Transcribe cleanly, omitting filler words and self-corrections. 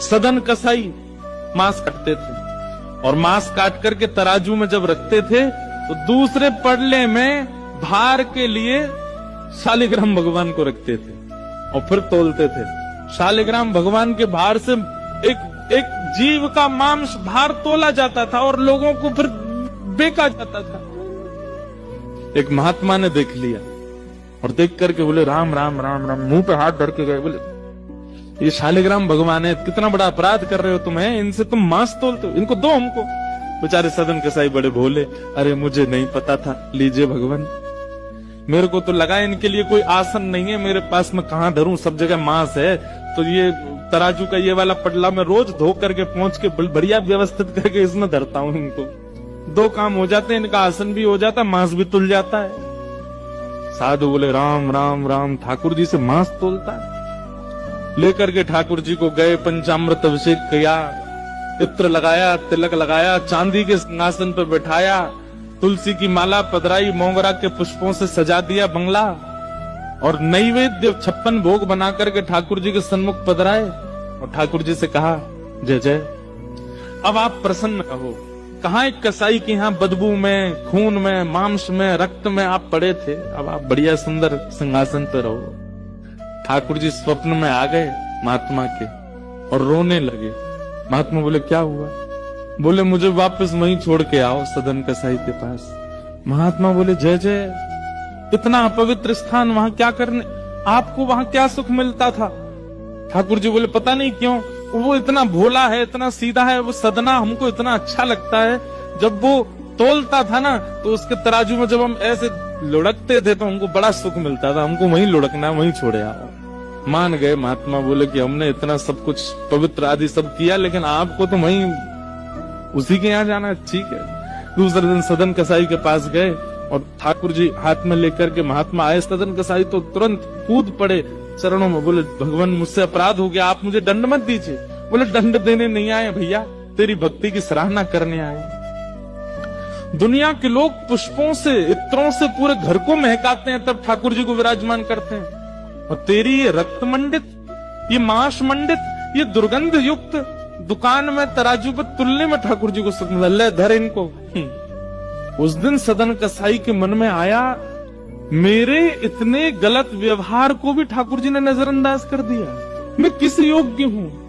सदन कसाई मांस काटते थे और मांस काट करके तराजू में जब रखते थे तो दूसरे पड़ले में भार के लिए शालिग्राम भगवान को रखते थे और फिर तोलते थे। शालिग्राम भगवान के भार से एक जीव का मांस भार तोला जाता था और लोगों को फिर बेचा जाता था। एक महात्मा ने देख लिया और देख करके बोले राम राम राम राम, मुंह पे हाथ धर के गए, बोले ये शालिग्राम भगवान है, कितना बड़ा अपराध कर रहे हो तुम्हें, इनसे तुम मांस तोलते हो, इनको दो हमको। बेचारे सदन कसाई बड़े भोले, अरे मुझे नहीं पता था, लीजिए भगवान, मेरे को तो लगा इनके लिए कोई आसन नहीं है मेरे पास, मैं कहां धरूं, सब जगह मांस है, तो ये तराजू का ये वाला पटला मैं रोज धो करके पहुंच के बढ़िया व्यवस्थित करके इसमें धरता हूं, इनको दो काम हो जाते हैं, इनका आसन भी हो जाता, मांस भी तुल जाता है। साधु बोले राम राम राम, ठाकुर जी से मांस तोलता है। लेकर के ठाकुर जी को गए, पंचामृत अभिषेक किया, इत्र लगाया, तिलक लगाया, चांदी के सिंहासन पर बैठाया, तुलसी की माला पधराई, मोगरा के पुष्पों से सजा दिया बंगला और नैवेद्य 56 भोग बना करके ठाकुर जी के सन्मुख पधराए और ठाकुर जी से कहा जय जय, अब आप प्रसन्न रहो। कहाँ एक कसाई के यहाँ बदबू में, खून में, मांस में, रक्त में आप पड़े थे, अब आप बढ़िया सुंदर सिंहासन पर रहो। ठाकुर जी स्वप्न में आ गए महात्मा के और रोने लगे। महात्मा बोले क्या हुआ? बोले मुझे वापस वहीं छोड़ के आओ सदन कसाई के पास। महात्मा बोले जय जय, इतना अपवित्र स्थान वहां क्या करने, आपको वहां क्या सुख मिलता था? ठाकुर जी बोले पता नहीं क्यों, वो इतना भोला है, इतना सीधा है, वो सदना हमको इतना अच्छा लगता है। जब वो तोलता था ना तो उसके तराजू में जब हम ऐसे लुढ़कते थे तो हमको बड़ा सुख मिलता था, हमको वहीं लुढ़कना, वहीं छोड़े आओ। मान गए महात्मा, बोले कि हमने इतना सब कुछ पवित्र आदि सब किया, लेकिन आपको तो वहीं उसी के यहाँ जाना, ठीक है। दूसरे दिन सदन कसाई के पास गए और ठाकुर जी हाथ में लेकर के महात्मा आए। सदन कसाई तो तुरंत कूद पड़े चरणों में, बोले भगवान मुझसे अपराध हो गया, आप मुझे दंड मत दीजिए। बोले दंड देने नहीं आए भैया, तेरी भक्ति की सराहना करने आए। दुनिया के लोग पुष्पों से, इत्रों से पूरे घर को महकाते हैं, तब ठाकुर जी को विराजमान करते हैं, और तेरी ये रक्त मंडित, ये मांस मंडित, ये दुर्गंध युक्त दुकान में तराजू पर तुलने में ठाकुर जी को सुख मिला, ले धर इनको। उस दिन सदन कसाई के मन में आया, मेरे इतने गलत व्यवहार को भी ठाकुर जी ने नजरअंदाज कर दिया, मैं किस योग्य हूं?